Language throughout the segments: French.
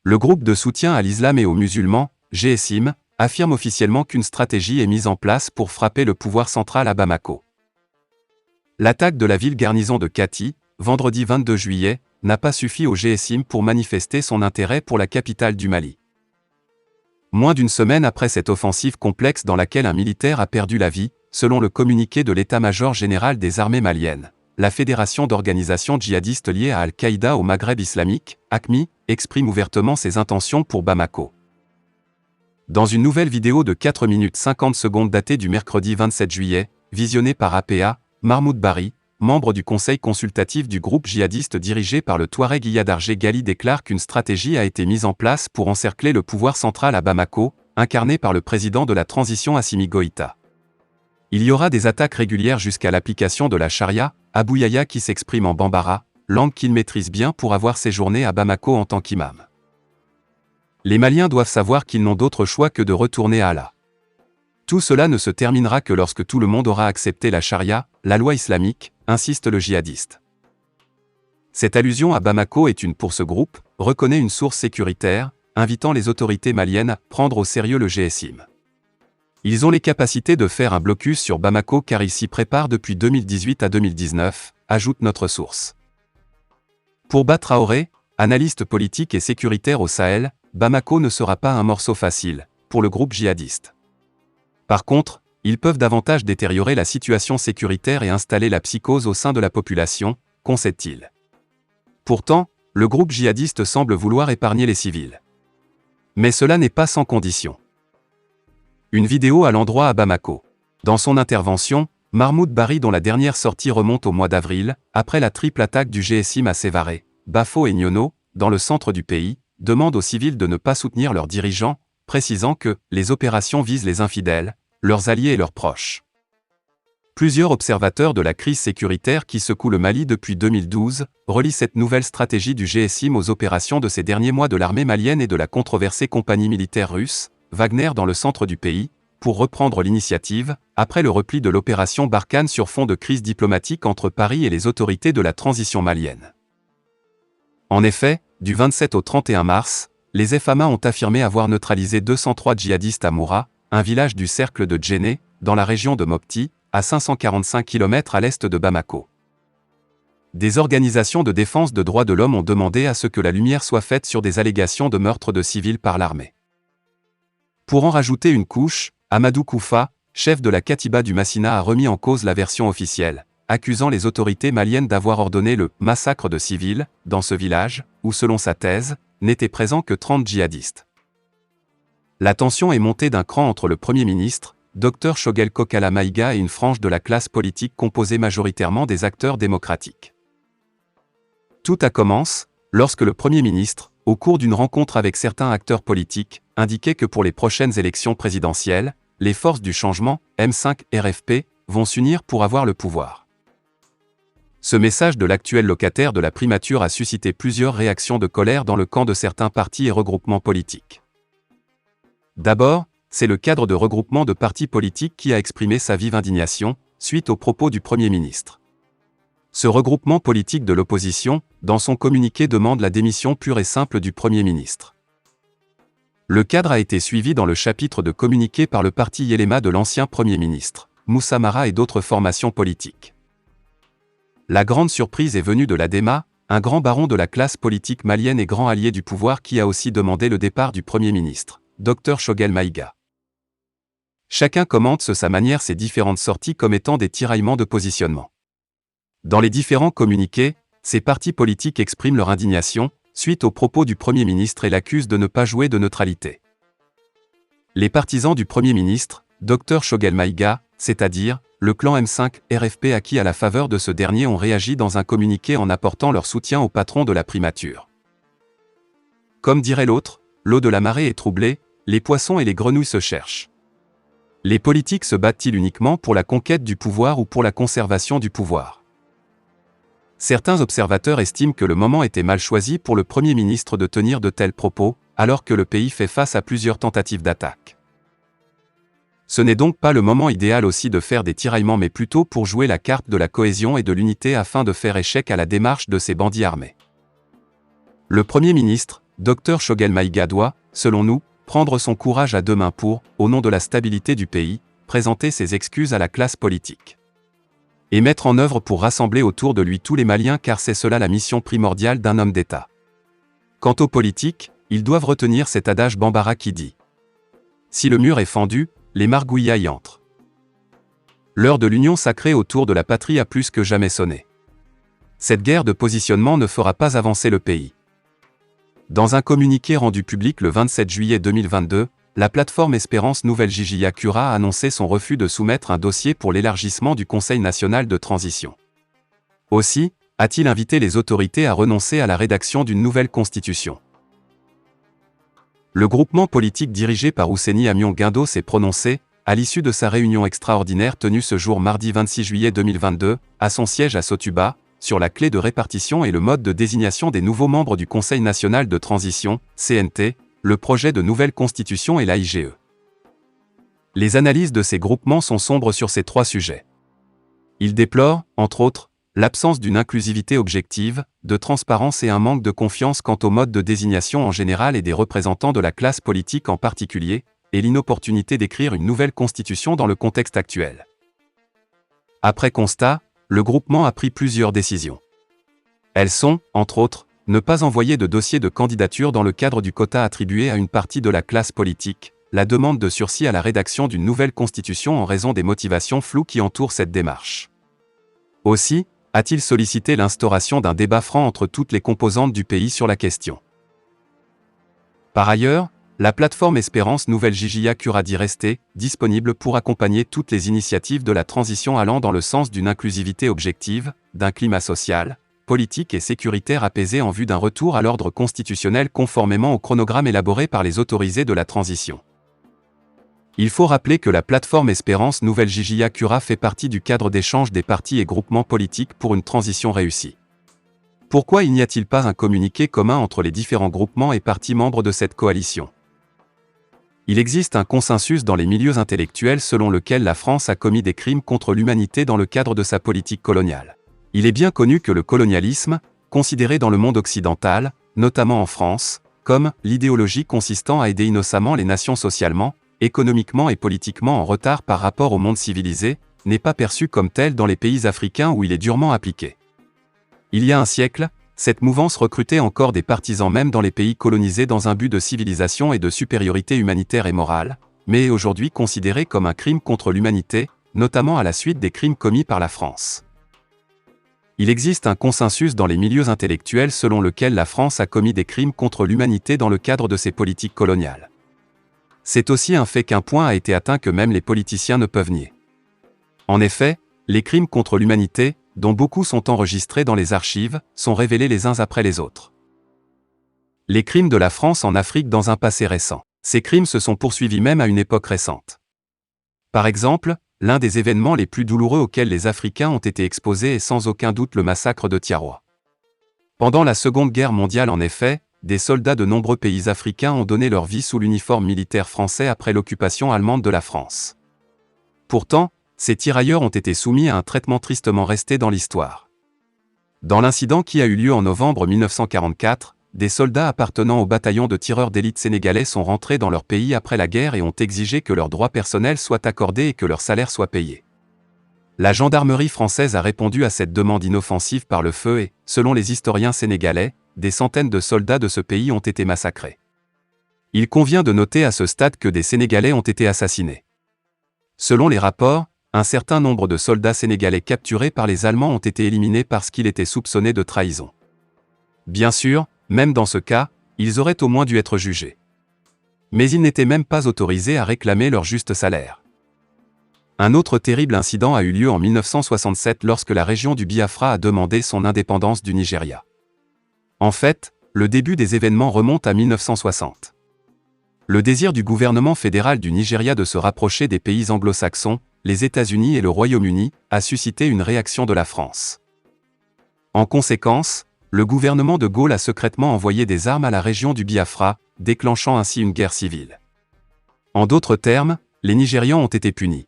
Le groupe de soutien à l'islam et aux musulmans, GSIM, affirme officiellement qu'une stratégie est mise en place pour frapper le pouvoir central à Bamako. L'attaque de la ville garnison de Kati, vendredi 22 juillet, n'a pas suffi au GSIM pour manifester son intérêt pour la capitale du Mali. Moins d'une semaine après cette offensive complexe dans laquelle un militaire a perdu la vie, selon le communiqué de l'état-major général des armées maliennes, la Fédération d'organisations djihadistes liées à Al-Qaïda au Maghreb islamique, AQMI, exprime ouvertement ses intentions pour Bamako. Dans une nouvelle vidéo de 4 minutes 50 secondes datée du mercredi 27 juillet, visionnée par APA, Mahmoud Bari, membre du conseil consultatif du groupe djihadiste dirigé par le Touareg Iyad Gali, déclare qu'une stratégie a été mise en place pour encercler le pouvoir central à Bamako, incarné par le président de la transition Assimi Goïta. Il y aura des attaques régulières jusqu'à l'application de la charia, Abou Yahya qui s'exprime en bambara, langue qu'il maîtrise bien pour avoir séjourné à Bamako en tant qu'imam. Les Maliens doivent savoir qu'ils n'ont d'autre choix que de retourner à Allah. Tout cela ne se terminera que lorsque tout le monde aura accepté la charia, la loi islamique, insiste le djihadiste. Cette allusion à Bamako est pour ce groupe, reconnaît une source sécuritaire, invitant les autorités maliennes à prendre au sérieux le GSIM. Ils ont les capacités de faire un blocus sur Bamako car ils s'y préparent depuis 2018 à 2019, ajoute notre source. Pour Bah Traoré, analyste politique et sécuritaire au Sahel, Bamako ne sera pas un morceau facile, pour le groupe djihadiste. Par contre, ils peuvent davantage détériorer la situation sécuritaire et installer la psychose au sein de la population, concède-t-il. Pourtant, le groupe djihadiste semble vouloir épargner les civils. Mais cela n'est pas sans condition. Une vidéo à l'endroit à Bamako. Dans son intervention, Mahmoud Bari, dont la dernière sortie remonte au mois d'avril, après la triple attaque du GSIM à Sévaré, Bafo et Nyono, dans le centre du pays, demande aux civils de ne pas soutenir leurs dirigeants, précisant que les opérations visent les infidèles, leurs alliés et leurs proches. Plusieurs observateurs de la crise sécuritaire qui secoue le Mali depuis 2012 relient cette nouvelle stratégie du GSIM aux opérations de ces derniers mois de l'armée malienne et de la controversée compagnie militaire russe, Wagner, dans le centre du pays, pour reprendre l'initiative, après le repli de l'opération Barkhane sur fond de crise diplomatique entre Paris et les autorités de la transition malienne. En effet, du 27 au 31 mars, les FAMA ont affirmé avoir neutralisé 203 djihadistes à Moura, un village du cercle de Djenné, dans la région de Mopti, à 545 km à l'est de Bamako. Des organisations de défense de droits de l'homme ont demandé à ce que la lumière soit faite sur des allégations de meurtre de civils par l'armée. Pour en rajouter une couche, Amadou Koufa, chef de la Katiba du Massina, a remis en cause la version officielle, accusant les autorités maliennes d'avoir ordonné le « massacre de civils » dans ce village, où selon sa thèse, n'étaient présents que 30 djihadistes. La tension est montée d'un cran entre le Premier ministre, Dr Choguel Kokala Maïga, et une frange de la classe politique composée majoritairement des acteurs démocratiques. Tout commence lorsque le Premier ministre, au cours d'une rencontre avec certains acteurs politiques, indiquait que pour les prochaines élections présidentielles, les forces du changement, M5 RFP, vont s'unir pour avoir le pouvoir. Ce message de l'actuel locataire de la primature a suscité plusieurs réactions de colère dans le camp de certains partis et regroupements politiques. D'abord, c'est le cadre de regroupement de partis politiques qui a exprimé sa vive indignation, suite aux propos du Premier ministre. Ce regroupement politique de l'opposition, dans son communiqué, demande la démission pure et simple du Premier ministre. Le cadre a été suivi dans le chapitre de communiqué par le parti Yelema de l'ancien Premier ministre, Moussa Mara, et d'autres formations politiques. La grande surprise est venue de l'ADEMA, un grand baron de la classe politique malienne et grand allié du pouvoir, qui a aussi demandé le départ du Premier ministre, Dr Choguel Maïga. Chacun commente de sa manière ces différentes sorties comme étant des tiraillements de positionnement. Dans les différents communiqués, ces partis politiques expriment leur indignation, suite aux propos du Premier ministre, et l'accusent de ne pas jouer de neutralité. Les partisans du Premier ministre, Dr Choguel Maïga, c'est-à-dire le clan M5 RFP, acquis à la faveur de ce dernier, ont réagi dans un communiqué en apportant leur soutien au patron de la primature. Comme dirait l'autre, l'eau de la marée est troublée, les poissons et les grenouilles se cherchent. Les politiques se battent-ils uniquement pour la conquête du pouvoir ou pour la conservation du pouvoir ? Certains observateurs estiment que le moment était mal choisi pour le Premier ministre de tenir de tels propos, alors que le pays fait face à plusieurs tentatives d'attaque. Ce n'est donc pas le moment idéal aussi de faire des tiraillements, mais plutôt pour jouer la carte de la cohésion et de l'unité afin de faire échec à la démarche de ces bandits armés. Le Premier ministre, Dr Shogel Maïga doit, selon nous, prendre son courage à deux mains pour, au nom de la stabilité du pays, présenter ses excuses à la classe politique. Et mettre en œuvre pour rassembler autour de lui tous les Maliens car c'est cela la mission primordiale d'un homme d'État. Quant aux politiques, ils doivent retenir cet adage bambara qui dit « Si le mur est fendu, les margouillas y entrent ». L'heure de l'union sacrée autour de la patrie a plus que jamais sonné. Cette guerre de positionnement ne fera pas avancer le pays. Dans un communiqué rendu public le 27 juillet 2022, la plateforme Espérance Nouvelle Jijia Cura a annoncé son refus de soumettre un dossier pour l'élargissement du Conseil national de transition. Aussi, a-t-il invité les autorités à renoncer à la rédaction d'une nouvelle constitution. Le groupement politique dirigé par Ousseini Amion Guindo s'est prononcé, à l'issue de sa réunion extraordinaire tenue ce jour mardi 26 juillet 2022, à son siège à Sotuba, sur la clé de répartition et le mode de désignation des nouveaux membres du Conseil national de transition, CNT, le projet de nouvelle constitution et l'AIGE. Les analyses de ces groupements sont sombres sur ces trois sujets. Ils déplorent, entre autres, l'absence d'une inclusivité objective, de transparence et un manque de confiance quant au mode de désignation en général et des représentants de la classe politique en particulier, et l'inopportunité d'écrire une nouvelle constitution dans le contexte actuel. Après constat, le groupement a pris plusieurs décisions. Elles sont, entre autres, ne pas envoyer de dossier de candidature dans le cadre du quota attribué à une partie de la classe politique, la demande de sursis à la rédaction d'une nouvelle constitution en raison des motivations floues qui entourent cette démarche. Aussi, a-t-il sollicité l'instauration d'un débat franc entre toutes les composantes du pays sur la question. Par ailleurs, la plateforme Espérance Nouvelle Jijia Cura dit rester disponible pour accompagner toutes les initiatives de la transition allant dans le sens d'une inclusivité objective, d'un climat social, politique et sécuritaire apaisé en vue d'un retour à l'ordre constitutionnel conformément au chronogramme élaboré par les autorisés de la transition. Il faut rappeler que la plateforme Espérance Nouvelle Jijia Cura fait partie du cadre d'échange des partis et groupements politiques pour une transition réussie. Pourquoi il n'y a-t-il pas un communiqué commun entre les différents groupements et partis membres de cette coalition ? Il existe un consensus dans les milieux intellectuels selon lequel la France a commis des crimes contre l'humanité dans le cadre de sa politique coloniale. Il est bien connu que le colonialisme, considéré dans le monde occidental, notamment en France, comme l'idéologie consistant à aider innocemment les nations socialement, économiquement et politiquement en retard par rapport au monde civilisé, n'est pas perçu comme tel dans les pays africains où il est durement appliqué. Il y a un siècle, cette mouvance recrutait encore des partisans même dans les pays colonisés dans un but de civilisation et de supériorité humanitaire et morale, mais est aujourd'hui considérée comme un crime contre l'humanité, notamment à la suite des crimes commis par la France. Il existe un consensus dans les milieux intellectuels selon lequel la France a commis des crimes contre l'humanité dans le cadre de ses politiques coloniales. C'est aussi un fait qu'un point a été atteint que même les politiciens ne peuvent nier. En effet, les crimes contre l'humanité, dont beaucoup sont enregistrés dans les archives, sont révélés les uns après les autres. Les crimes de la France en Afrique dans un passé récent. Ces crimes se sont poursuivis même à une époque récente. Par exemple, l'un des événements les plus douloureux auxquels les Africains ont été exposés est sans aucun doute le massacre de Tiaroa. Pendant la Seconde Guerre mondiale en effet, des soldats de nombreux pays africains ont donné leur vie sous l'uniforme militaire français après l'occupation allemande de la France. Pourtant, ces tirailleurs ont été soumis à un traitement tristement resté dans l'histoire. Dans l'incident qui a eu lieu en novembre 1944, des soldats appartenant au bataillon de tireurs d'élite sénégalais sont rentrés dans leur pays après la guerre et ont exigé que leurs droits personnels soient accordés et que leur salaire soit payé. La gendarmerie française a répondu à cette demande inoffensive par le feu et, selon les historiens sénégalais, des centaines de soldats de ce pays ont été massacrés. Il convient de noter à ce stade que des Sénégalais ont été assassinés. Selon les rapports, un certain nombre de soldats sénégalais capturés par les Allemands ont été éliminés parce qu'ils étaient soupçonnés de trahison. Bien sûr, même dans ce cas, ils auraient au moins dû être jugés. Mais ils n'étaient même pas autorisés à réclamer leur juste salaire. Un autre terrible incident a eu lieu en 1967 lorsque la région du Biafra a demandé son indépendance du Nigeria. En fait, le début des événements remonte à 1960. Le désir du gouvernement fédéral du Nigeria de se rapprocher des pays anglo-saxons, les États-Unis et le Royaume-Uni, a suscité une réaction de la France. En conséquence, le gouvernement de Gaulle a secrètement envoyé des armes à la région du Biafra, déclenchant ainsi une guerre civile. En d'autres termes, les Nigérians ont été punis.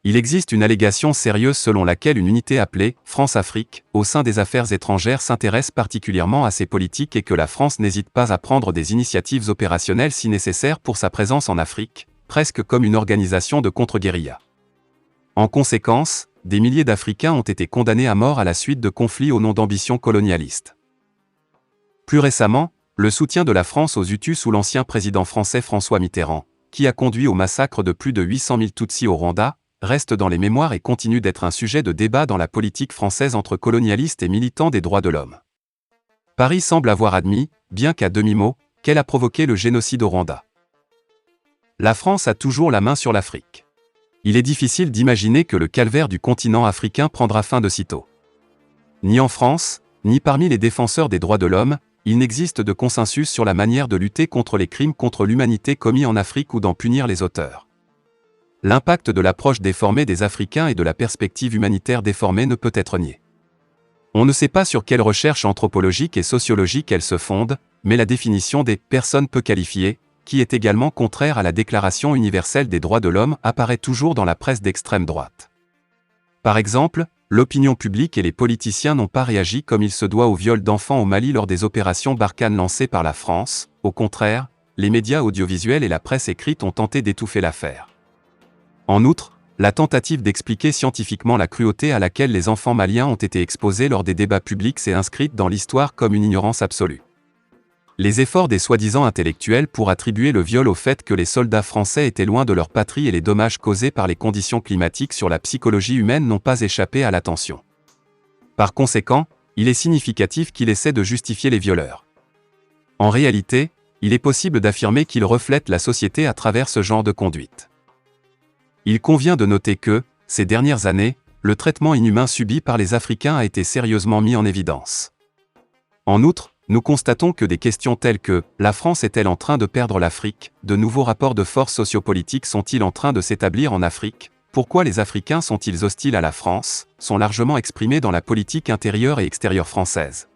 Il existe une allégation sérieuse selon laquelle une unité appelée « France-Afrique » au sein des affaires étrangères s'intéresse particulièrement à ces politiques et que la France n'hésite pas à prendre des initiatives opérationnelles si nécessaire pour sa présence en Afrique, presque comme une organisation de contre-guérilla. En conséquence, des milliers d'Africains ont été condamnés à mort à la suite de conflits au nom d'ambitions colonialistes. Plus récemment, le soutien de la France aux Hutus sous l'ancien président français François Mitterrand, qui a conduit au massacre de plus de 800 000 Tutsis au Rwanda, reste dans les mémoires et continue d'être un sujet de débat dans la politique française entre colonialistes et militants des droits de l'homme. Paris semble avoir admis, bien qu'à demi-mot, qu'elle a provoqué le génocide au Rwanda. La France a toujours la main sur l'Afrique. Il est difficile d'imaginer que le calvaire du continent africain prendra fin de sitôt. Ni en France, ni parmi les défenseurs des droits de l'homme, il n'existe de consensus sur la manière de lutter contre les crimes contre l'humanité commis en Afrique ou d'en punir les auteurs. L'impact de l'approche déformée des Africains et de la perspective humanitaire déformée ne peut être nié. On ne sait pas sur quelles recherches anthropologiques et sociologiques elles se fondent, mais la définition des « personnes peu qualifiées », qui est également contraire à la Déclaration universelle des droits de l'homme, apparaît toujours dans la presse d'extrême droite. Par exemple, l'opinion publique et les politiciens n'ont pas réagi comme il se doit au viol d'enfants au Mali lors des opérations Barkhane lancées par la France. Au contraire, les médias audiovisuels et la presse écrite ont tenté d'étouffer l'affaire. En outre, la tentative d'expliquer scientifiquement la cruauté à laquelle les enfants maliens ont été exposés lors des débats publics s'est inscrite dans l'histoire comme une ignorance absolue. Les efforts des soi-disant intellectuels pour attribuer le viol au fait que les soldats français étaient loin de leur patrie et les dommages causés par les conditions climatiques sur la psychologie humaine n'ont pas échappé à l'attention. Par conséquent, il est significatif qu'il essaie de justifier les violeurs. En réalité, il est possible d'affirmer qu'il reflète la société à travers ce genre de conduite. Il convient de noter que, ces dernières années, le traitement inhumain subi par les Africains a été sérieusement mis en évidence. En outre, nous constatons que des questions telles que « La France est-elle en train de perdre l'Afrique ? De nouveaux rapports de force sociopolitiques sont-ils en train de s'établir en Afrique ? Pourquoi les Africains sont-ils hostiles à la France ?» sont largement exprimées dans la politique intérieure et extérieure française.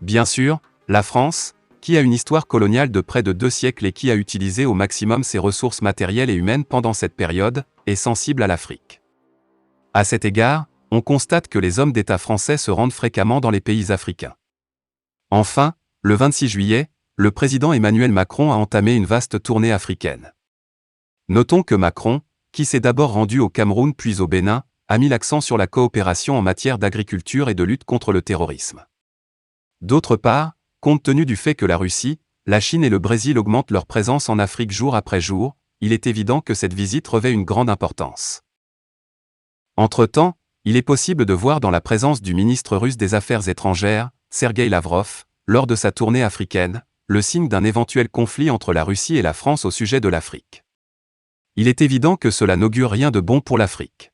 Bien sûr, la France, qui a une histoire coloniale de près de 2 siècles et qui a utilisé au maximum ses ressources matérielles et humaines pendant cette période, est sensible à l'Afrique. À cet égard, on constate que les hommes d'État français se rendent fréquemment dans les pays africains. Enfin, le 26 juillet, le président Emmanuel Macron a entamé une vaste tournée africaine. Notons que Macron, qui s'est d'abord rendu au Cameroun puis au Bénin, a mis l'accent sur la coopération en matière d'agriculture et de lutte contre le terrorisme. D'autre part, compte tenu du fait que la Russie, la Chine et le Brésil augmentent leur présence en Afrique jour après jour, il est évident que cette visite revêt une grande importance. Entre-temps, il est possible de voir dans la présence du ministre russe des Affaires étrangères, Sergueï Lavrov, lors de sa tournée africaine, le signe d'un éventuel conflit entre la Russie et la France au sujet de l'Afrique. Il est évident que cela n'augure rien de bon pour l'Afrique.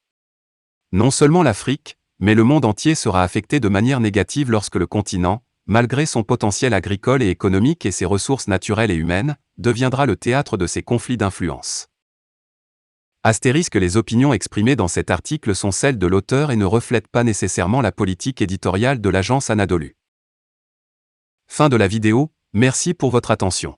Non seulement l'Afrique, mais le monde entier sera affecté de manière négative lorsque le continent, malgré son potentiel agricole et économique et ses ressources naturelles et humaines, deviendra le théâtre de ces conflits d'influence. Astérisque, les opinions exprimées dans cet article sont celles de l'auteur et ne reflètent pas nécessairement la politique éditoriale de l'agence Anadolu. Fin de la vidéo, merci pour votre attention.